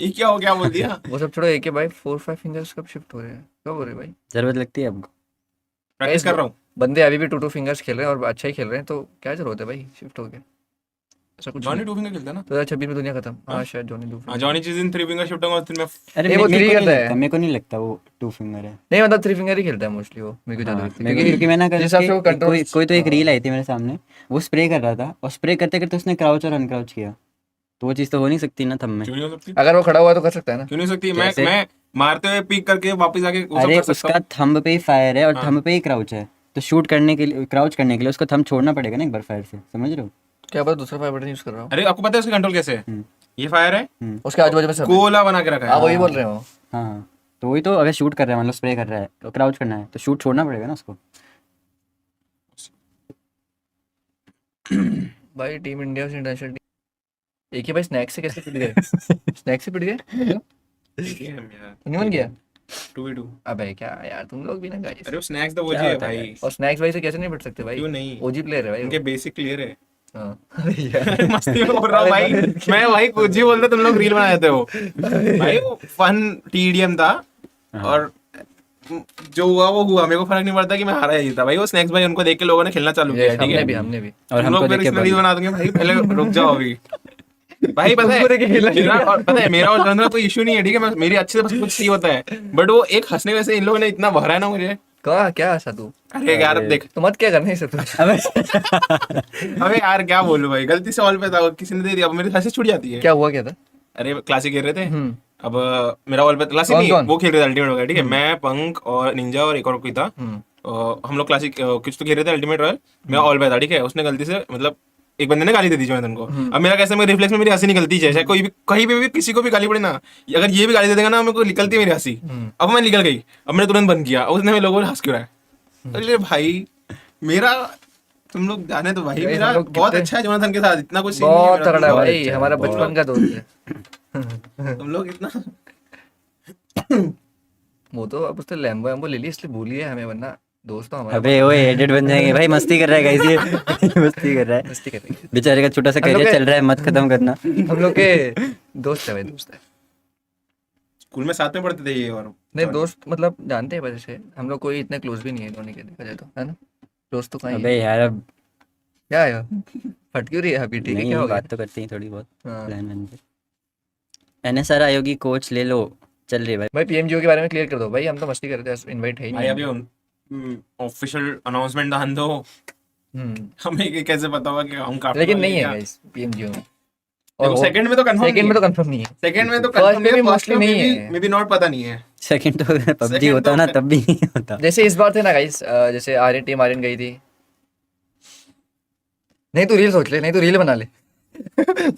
ये क्या हो, क्या बोल दिया? वो सब छोड़ो, AK भाई 4-5 फिंगर्स कब शिफ्ट हो रहे हैं, कब हो रहे हैं भाई? जरूरत लगती है आपको? प्रैक्टिस गाइस कर रहा हूँ। बंदे अभी भी 2-2 फिंगर्स खेल रहे हैं और अच्छा ही खेल रहे हैं, तो क्या जरूरत है भाई शिफ्ट हो गया? ऐसा कुछ नहीं जॉनी है। टू फिंगर खेलता है ना? 2026 में दुनिया खत्म, हाँ हाँ शायद जॉनी 2 हाँ, फिंगर। जॉनी जिस दिन थ्री फिंगर शिफ्ट होगा उस दिन मैं। अरे नहीं वो मेरे 3 को नहीं करता लगता, है। मेरे को नहीं लगता वो 2 फिंगर है। नहीं मतलब 3 फिंगर ही खेलता है मोस्टली वो, मेरे को ज्यादा हाँ लगता है मेरे को, क्योंकि क्योंकि मैंने कल जिस हिसाब उसके से वो कंट्रोल। कोई तो एक रील आई थी मेरे सामने, वो स्प्रे कर रहा था और स्प्रे करते करते उसने क्राउच और अनक्राउच किया, तो वो चीज़ तो हो नहीं सकती ना थंब में। क्यों नहीं हो सकती? अगर वो खड़ा हुआ है तो कर सकता है ना। क्यों नहीं हो सकती? कैसे? मैं मारते हुए पीक करके वापस आके वो सब अरे कर सकता उसका हूँ। थंब पे ही फायर है और हाँ। थंब पे ही क्राउच है, तो शूट करने के लिए, क्राउच करने के लिए उसको थंब छोड़ना पड़ेगा ना एक बार फायर से, समझ रहे हो? क्या पता दूसरा फाइव बटन यूज कर रहा हूँ। अरे आपको पता है उसका कंट्रोल कैसे है? हम्म ये फायर है, हम्म। उसके आजू बाजू में सब है। गोला बना के रखा हाँ है। वही बोल हाँ रहे हो। हाँ हाँ, तो वही तो, अगर शूट कर रहा है मतलब स्प्रे कर रहा है तो क्राउच करना है, तो शूट छोड़ना पड़ेगा ना उसको। भाई टीम इंडिया से इंटरनेशनल टीम, एक ही भाई स्नैक्स से कैसे पिट गए? स्नैक्स से पिट गए? ठीक है यार, नहीं बन गया? 2v2। अबे क्या यार तुम लोग भी ना गाइस। अरे वो स्नैक्स तो क्या ओजी है होता है भाई। guys? और स्नैक्स भाई से कैसे नहीं पिट सकते भाई? क्यों नहीं? ओजी प्लेयर है भाई उनके वो। बेसिक क्लियर है। हाँ अरे अरे यार। मस्ती में बोल रहा हूँ अरे भाई। मैं भाई कुछ भी बोलते तुम लोग रील बना देते हो। अरे भाई यार। वो फन टीडीएम था। हाँ और जो हुआ वो हुआ, मेरे को फर्क नहीं पड़ता कि मैं हारा या जीता। भाई वो स्नैक्स भाई उनको देख के लोगों ने खेलना चालू किया है, यस ठीक हमने है? भी हमने भी। और तुम लोग हमको फिर देख के इसमें रील बंद। बना दोगे भाई, पहले रुक जाओ अभी। भाई पता तुमको देख के खेलना है शुरू मेरा, किया। और पता है मेरा और जनरल कोई इशू नहीं है, ठीक है? मैं मेरी अच्छे से बस कुछ सही होता है, बट वो एक हंसने वैसे इन लोगों ने इतना भरा है ना मुझे। कहा क्या आशा तू? अरे यार अरे देख। तो मत क्या करना इसे तू। अबे अबे यार क्या बोलूं भाई, गलती से ऑल पे था, किसी ने दे दिया, अब मेरी हंसी छूट जाती है। क्या हुआ क्या था? अरे क्लासिक खेल रहे थे। हम्म। अब मेरा ऑल पे क्लासिक कौन नहीं, कौन? वो खेल रहे थे अल्टीमेट वगैरह, ठीक है? हम्म मैं, पंक और निंजा और एक और कोई था। हम्म हम लोग क्लासिक कुछ तो खेल रहे थे अल्टीमेट रॉयल। मेरा हम्म ऑल पे था, ठीक है? उसने गलती से मतलब एक बंदे ने गाली दे दी जोनाथन को। हम्म अब मेरा कैसे, मेरे रिफ्लेक्स में मेरी हंसी निकलती है, चाहे कोई भी कहीं पे भी किसी को भी गाली पड़े ना, अगर ये भी गाली दे देगा ना, मेरे को निकलती है मेरी हंसी। हम्म अब मैं निकल गई, अब मैंने तुरंत बंद किया, उसने मेरे लोगों ने हंस क्यों रहा है? अरे भाई मेरा, तुम लोग जाने तो भाई, गाइस मेरा हम लोग बहुत कितने अच्छा है जोनाथन के साथ, इतना कुछ सीन नहीं है बहुत मेरा, तुम तगड़ा है लोग। बहुत भाई, अच्छा है, हमारा बहुत। बचपन का दोस्त है। तुम लोग इतना। वो तो अब उसने लैम्बो वैम्बो ले ली इसलिए भूल गया हमें, वरना दोस्त तो हमारा अबे बहुत ओए अच्छा एडिट बन जाएंगे भाई, मस्ती कर रहा है गाइस ये मस्ती कर रहा है। है, मस्ती कर रही है। बेचारे का छोटा सा हम लोग करियर के चल रहा है, मत खत्म करना। हम लोग के दोस्त है भाई, दोस्त है। स्कूल में साथ में पढ़ते थे ये और नहीं जॉनी। दोस्त मतलब जानते हैं वजह से, हम लोग कोई इतने क्लोज भी नहीं है धोनी के देखा जाए तो, है ना? दोस्त तो कहीं है। अबे यार अब क्या है? फट क्यों रही है अभी? ठीक है क्या नहीं, हो गया? बात तो करते हैं थोड़ी बहुत हाँ प्लान वैन पे। NSR आयोगी कोच ले लो, चल रही भाई। भाई PMGO के बारे में क्लियर कर दो भाई, हम तो मस्ती कर रहे थे, इनवाइट है ही भाई नहीं अभी हमको। ऑफिशियल अनाउंसमेंट दान दो। हम्म। हमें ये कैसे पता होगा कि हम काफी लेकिन वाले नहीं हैं है क्या? गाइस PMGO में। और देखो सेकंड में तो कंफर्म सेकंड नहीं में है। तो कंफर्म नहीं है। सेकंड में तो फर्स्ट कंफर्म में नहीं भी है, फर्स्ट मोस्टली में नहीं है। मे बी नॉट, पता नहीं है। सेकंड तो अगर PUBG सेकंड होता तो ना तब भी नहीं होता। जैसे इस बार थे ना गाइस, जैसे आर्यन टीम आर्यन गई थी। नहीं तो रील सोच ले, नहीं तो रील बना ले।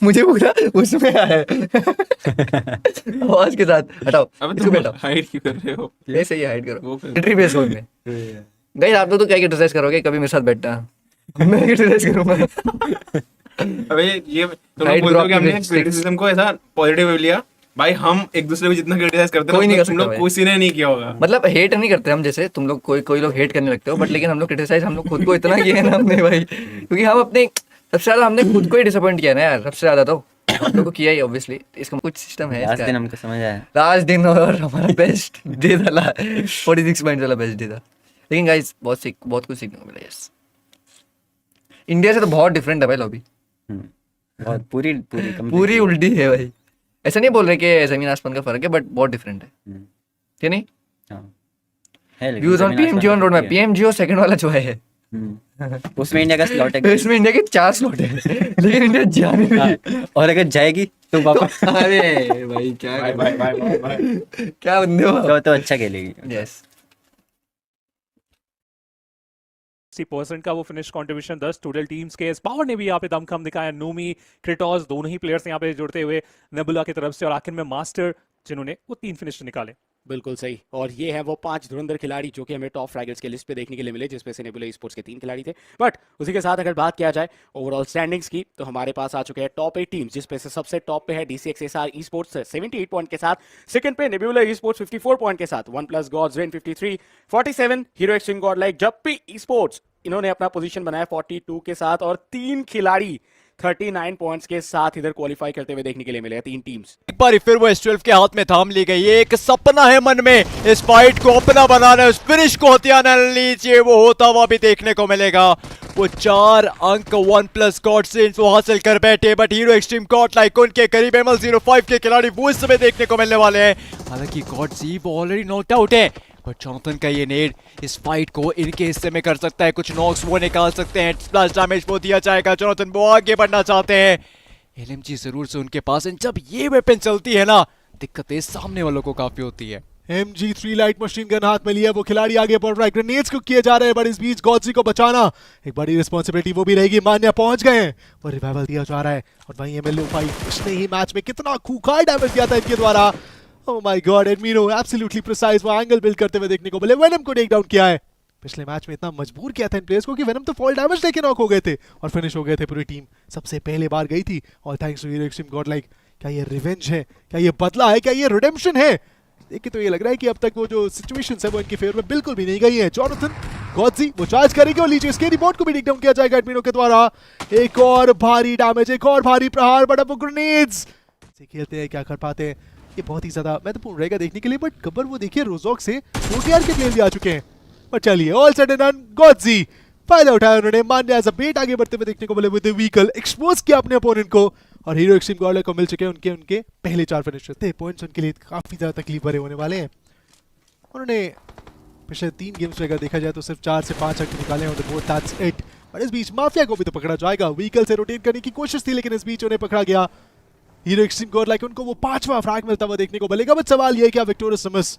मुझे पूरा उसमें आया है। आवाज के साथ हटाओ अबे इसको, तुम बैठाओ हाइड क्यों कर रहे हो? ऐसे ही हाइड करो। वो फिर मिलिट्री बेस होम में। गाइस आप लोग तो क्या क्रिटिसाइज करोगे, कभी मेरे साथ बैठना। मैं क्रिटिसाइज करूंगा। अबे ये तुम लोग हाइड बोलते करो हो कि अपनी हमने स्टिक्स। क्रिटिसिज्म को ऐसा पॉजिटिव वे लिया। भाई हम एक दूसरे को जितना क्रिटिसाइज करते हैं कोई ना, नहीं उतना कर तुम सकता लोग भाई, किसी ने नहीं किया होगा। मतलब हेट नहीं करते हम, जैसे तुम लोग कोई कोई लोग हेट करने लगते हो, बट लेकिन हम लोग क्रिटिसाइज हम लोग खुद को इतना किए हैं ना हमने भाई, क्योंकि हम अपने सबसे ज्यादा हमने खुद को ही डिसअपॉइंट किया ना यार, सबसे ज्यादा तो हम लोग को किया ही ऑब्वियसली, इसका कुछ सिस्टम है लास्ट इसका। दिन हमको समझ आया। लास्ट दिन और हमारा बेस्ट डे था, 46 पॉइंट वाला बेस्ट डे था। लेकिन गाइस बहुत कुछ सीखने को मिला। यस इंडिया से तो बहुत डिफरेंट है भाई लॉबी, बहुत पूरी पूरी पूरी उल्टी है भाई। ऐसा नहीं बोल रहे कि जमीन आसमान का फर्क है, बट बहुत डिफरेंट है, कि नहीं? है लेकिन व्यूज ऑन जमीन आसमान PMGO ऑन का रोड फर्क में, है। PMGO सेकंड वाला जो है। उसमें इंडिया का स्लॉट है। इसमें इंडिया के 4 स्लॉट है, लेकिन इंडिया जा नहीं रही। हाँ, और अगर जाएगी तो वापस अरे भाई क्या bye bye bye bye bye. क्या बंदे हो आप? तो अच्छा खेलेगी। यस 60% का वो फिनिश कंट्रीब्यूशन 10 टोटल टीम्स के। पावर ने भी यहाँ पे दमखम दिखाया, नूमी क्रिटॉस दोनों ही प्लेयर्स यहाँ पे जुड़ते हुए नेबुला की तरफ से, और आखिर में मास्टर जिन्होंने वो 3 फिनिश निकाले। बिल्कुल सही। और ये है वो 5 धुरंधर खिलाड़ी जो कि हमें टॉप फ्रैगर्स के लिस्ट पे देखने के लिए मिले, जिसमें से नेबुला स्पोर्ट्स के 3 खिलाड़ी थे। बट उसी के साथ अगर बात किया जाए ओवरऑल स्टैंडिंग्स की, तो हमारे पास आ चुके हैं टॉप 8 टीम्स, जिसपे से सबसे टॉप पे है DCXSR esports 78 पॉइंट के साथ। सेकंड पे नेबुला esports 54 पॉइंट के साथ। One plus gods reign 53, 47 hero extreme god like जप्पी esports, इन्होंने अपना पोजीशन बनाया 42 के साथ। और 3 खिलाड़ी 39 पॉइंट्स के साथ इधर क्वालिफाई करते हुए देखने के लिए मिले हैं 3 टीम्स। एक बार फिर वो S12 के हाथ में थाम ली गई। ये एक सपना है मन में, इस फाइट को अपना बनाना है, उस फिनिश को हथियाना लीजिए, वो होता हुआ भी देखने को मिलेगा। वो 4 अंक 1+ गॉड सेंस वो हासिल कर बैठे, but hero extreme god like उनके करीब ML05 के खिलाड़ी वो इस समय देखने को मिलने वाले हैं। हालांकि गॉड जी वो ऑलरेडी नॉकड आउट है, बट जॉनथन का ये नेड इस फाइट को इनके हिस्से में कर सकता है। कुछ नॉक्स वो निकाल सकते हैं, स्प्लैश डैमेज वो दिया जाएगा। जॉनथन वो आगे बढ़ना चाहते हैं, LMG जरूर से उनके पास है। जब ये वेपन चलती है ना, दिक्कतें सामने वालों को काफी होती है। MG3 लाइट मशीन गन हाथ में लिया, वो खिलाड़ी आगे बढ़ रहा है, ग्रेनेड्स को किए जा रहे हैं, बट इस बीच गॉडजी को बचाना एक बड़ी रिस्पॉन्सिबिलिटी वो भी रहेगी। मान्या पहुंच गए हैं और रिवाइवल दिया जा रहा है, और वहीं ML05 उसने ही मैच में कितना खूंखार डैमेज दिया था इनके द्वारा। ओह माय गॉड, एडमिनो एब्सोल्युटली प्रिसाइज वो एंगल बिल्ड करते हुए देखने को मिले। वेनम को टेक डाउन किया है, पिछले मैच में इतना मजबूर किया था इन प्लेयर्स को कि वेनम तो फॉल डैमेज लेके नॉक हो गए थे और फिनिश हो गए थे। पूरी टीम सबसे पहले बार गई थी, all thanks to hero extreme god like. क्या ये रिवेंज है, क्या ये बदला है, क्या ये रिडेम्पशन है? देखिए तो ये लग रहा है कि अब तक वो जो सिचुएशंस है वो इनके फेवर में बिल्कुल भी नहीं गई है। जॉनथन गॉडजी वो चार्ज करेंगे और लीजिए स्केरी बॉट को भी टेक डाउन किया जाएगा एडमिनो के द्वारा। एक और भारी डैमेज, एक और भारी प्रहार, बट अब वो ग्रेनेड्स से खेलते हैं, क्या कर पाते हैं? ये बहुत ही ज्यादा महत्वपूर्ण रहेगा देखने के लिए। बट कबर वो देखिए रोजॉक से OTR के प्लेयर भी आ चुके हैं। पर चलिए ऑल सेड एंड डन, गॉडजी फायदा उठाया उन्होंने। मान्या एज अ बेट आगे बढ़ते हुए देखने को मिले विद द व्हीकल, एक्सपोज किया अपने अपोनेंट को, और हीरो एक्सट्रीम गॉड को मिल चुके हैं उनके पहले 4 फिनिशर थे। पॉइंट्स उनके लिए काफी ज्यादा तकलीफ भरे होने वाले हैं। उन्होंने पिछले 3 गेम्स में अगर देखा जाए तो सिर्फ 4 से 5 अंक निकाले हैं, दैट्स इट। और इस बीच माफिया को भी तो पकड़ा जाएगा। व्हीकल से रोटेट करने की कोशिश थी, लेकिन इस बीच उन्हें पकड़ा गया। हीरो एक्सट्रीम गॉड लाइक उनको वो 5वां फ्रैग मिलता हुआ देखने को मिलेगा। बट सवाल ये है, क्या विक्टोरियस सिमस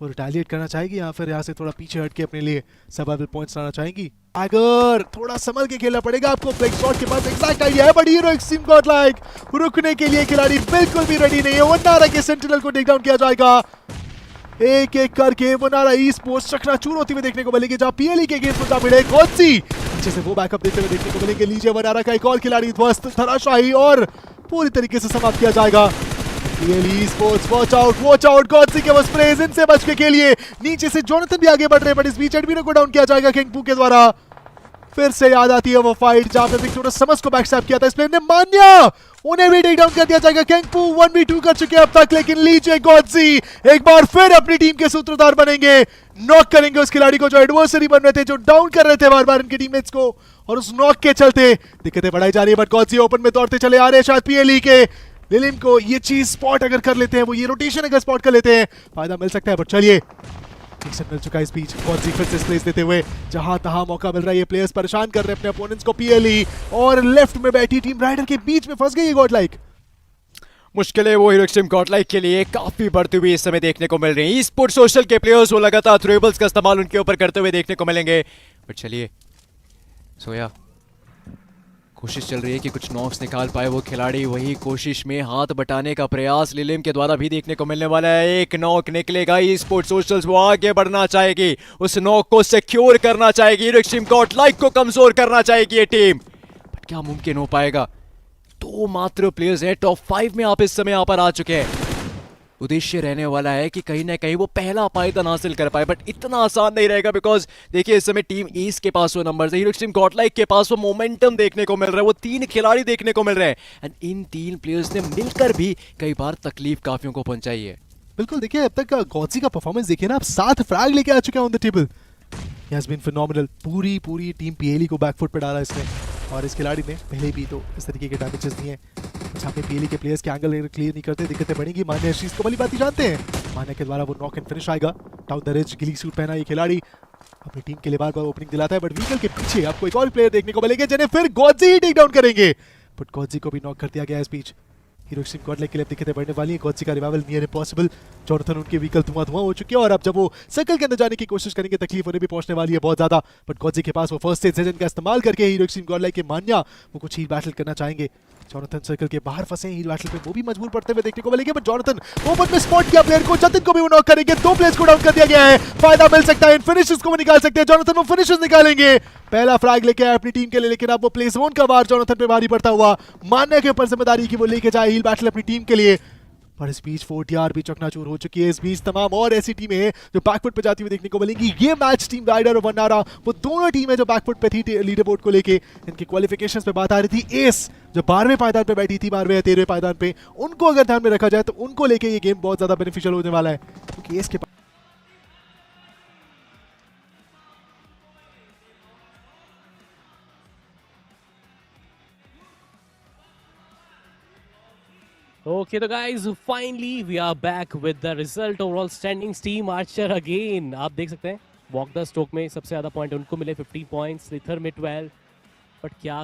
वो रिटालिएट करना चाहेगी या फिर यहाँ से थोड़ा पीछे हट के अपने लिए सर्वाइवल पॉइंट्स लाना चाहेंगी? अगर थोड़ा संभल के खेलना पड़ेगा आपको। फ्लेक्स शॉट के पास एग्जैक्ट आइडिया है, but hero extreme god like रुकने के लिए खिलाड़ी बिल्कुल भी रेडी नहीं है। वनारा के सेंटिनल को टेक डाउन किया जाएगा एक एक करके। वनारा ई स्पोर्ट्स चकनाचूर होती हुई देखने को मिलेगी, जहां PLE के गेम्स में जा भिड़े गॉडजी पीछे से वो बैकअप देते हुए देखने को मिलेंगे। लीजिए वनारा का एक और खिलाड़ी ध्वस्त, धराशायी और पूरी तरीके से समाप्त किया जाएगा। PLE स्पोर्ट्स वॉच आउट, गॉडजी के वो स्प्रेज, इनसे बच के लिए नीचे से जॉनथन भी आगे बढ़ रहे हैं, बट इस बीच एडमिनो को डाउन किया जाएगा किंगपू के द्वारा। फिर से याद आती है वो फाइट जहां पे विक्टोरियस समस को बैकस्टैप किया था इस प्लेयर ने। मान्या उन्हें भी टेक डाउन कर दिया जाएगा। किंगपू 1v2 कर चुके हैं अब तक, लेकिन लीजिए गॉडजी एक बार फिर अपनी टीम के सूत्रधार बनेंगे, नॉक करेंगे उस खिलाड़ी को जो एडवर्सरी बन रहे थे, जो डाउन कर रहे थे बार बार इनके टीममेट्स को, और उस नॉक के चलते दिक्कतें बढ़ाई जा रही है। बट गॉडजी ओपन में दौड़ते चले आ रहे हैं। शायद PLE के लिलिम को ये चीज स्पॉट अगर कर लेते हैं, वो ये रोटेशन अगर स्पॉट कर लेते हैं, फायदा मिल सकता है। बट चलिए मिल चुका है इस बीच, गॉडजी फिर से स्पेस देते हुए जहां तहां मौका मिल रहा है। ये प्लेयर्स परेशान कर रहे हैं अपने अपोनेंट्स को। PLE और लेफ्ट में बैठी टीम राइडर के बीच में फंस गई है गॉड लाइक। मुश्किलें वो हीरो एक्सट्रीम गॉडलाइक के लिए काफी बढ़ती हुई इस समय देखने को मिल रही हैं। ई-स्पोर्ट्स सोशल के प्लेयर्स वो लगातार थ्रोएबल्स का इस्तेमाल उनके ऊपर करते हुए देखने को मिलेंगे। बट चलिए सोया कोशिश चल रही है कि कुछ नॉक्स निकाल पाए वो खिलाड़ी, वही कोशिश में हाथ बटाने का प्रयास लिलिम के द्वारा भी देखने को मिलने वाला है। एक नॉक निकलेगा, ई-स्पोर्ट्स सोशल्स वो आगे बढ़ना चाहेगी, उस नॉक को सिक्योर करना चाहेगी, हीरो एक्सट्रीम गॉडलाइक को कमजोर करना चाहेगी ये टीम। बट क्या मुमकिन हो पाएगा? 2 मात्र प्लेयर्स हैं टॉप 5 में आप इस समय यहाँ पर आ चुके हैं। उद्देश्य रहने वाला है कि कहीं ना कहीं वो पहला पायदान हासिल कर पाए, बट इतना आसान नहीं रहेगा बिकॉज देखिए इस समय टीम ईस्ट के पास वो नंबर है, हीरो एक्सट्रीम गॉडलाइक के पास वो मोमेंटम देखने को मिल रहा है, वो 3 खिलाड़ी देखने को मिल रहे हैं, एंड इन 3 प्लेयर्स ने मिलकर भी कई बार तकलीफ काफियों को पहुंचाई है। बिल्कुल, देखिए अब तक गॉडजी का परफॉर्मेंस देखिए ना, आप 7 फ्रैग लेके आ चुके हैं on the table. He has been phenomenal. पूरी टीम PLE को बैकफुट पे डाला इसने, और इस खिलाड़ी ने पहले भी तो इस तरीके के डैमेजेस दिए हैं। जहाँ पे PLE के प्लेयर्स के एंगल क्लियर नहीं करते, दिक्कतें बढ़ेंगी। मान्या इस चीज को भली बात ही जानते हैं। मान्या के द्वारा वो नॉक एंड फिनिश आएगा। डाउन द रिज गिली सूट पहना ये खिलाड़ी अपनी टीम के लिए बार बार ओपनिंग दिलाता है, बट व्हीकल के पीछे आपको एक और प्लेयर देखने को मिलेंगे जिन्हें फिर गॉडजी ही टेक डाउन करेंगे। बट गॉडजी को भी नॉक कर दिया गया इस बीच। हीरो एक्सट्रीम गॉडलाइक के लिए दिक्कतें बढ़ने वाली है। गॉडजी का रिवाइवल नियर इम्पॉसिबल। जॉनथन उनके व्हीकल धुआं हो चुके हैं, और अब जब वो सर्कल के अंदर जाने की कोशिश करेंगे तकलीफ उन्हें भी पहुंचने वाली है बहुत ज्यादा। बट गॉडजी के पास वो फर्स्ट एड सेजन का इस्तेमाल करके हीरो एक्सट्रीम गॉडलाइक के मान्या वो कुछ हील बैटल करना चाहेंगे। जॉनथन सर्कल के बाहर फंसे हील बैटल पे, वो भी मजबूर पड़ते हुए देखने को मिलेंगे। बट जॉनथन ओपन में स्पॉट किया प्लेयर को, जतिन को भी वो नॉक करेंगे। 2 प्लेयर्स को डाउन कर दिया गया है, फायदा मिल सकता है। इन फिनिशेस को वो निकाल सकते हैं। जॉनथन वो फिनिशेस निकालेंगे। पहला फ्रैग लेके आए अपनी टीम के लिए, लेकिन अब वो प्ले जोन का वार जॉनथन पे भारी पड़ता हुआ। मान्या के ऊपर जिम्मेदारी की वो लेके जाए हील बैटल अपनी टीम के लिए। और इस बीच 4TR भी चकनाचूर हो चुकी है। इस बीच तमाम और ऐसी टीमें हैं जो बैकफुट पे जाती हुई देखने को मिलेंगी। ये मैच टीम राइडर और वनारा वो दोनों टीमें जो बैकफुट पे थी लीडर बोर्ड को लेके, इनकी क्वालिफिकेशंस पे बात आ रही थी। एस जो 12वें पायदान पे बैठी थी, 12वें या 13वें पायदान पे, उनको अगर ध्यान में रखा जाए तो उनको लेके ये गेम बहुत ज्यादा बेनिफिशियल होने वाला है, क्योंकि एस के Okay, तो guys, finally we are back with the result. Overall standings, team Archer again. आप देख सकते हैं वॉक द स्ट्रोक में सबसे ज्यादा पॉइंट उनको मिले 15 पॉइंट्स, स्लिथर में 12, बट क्या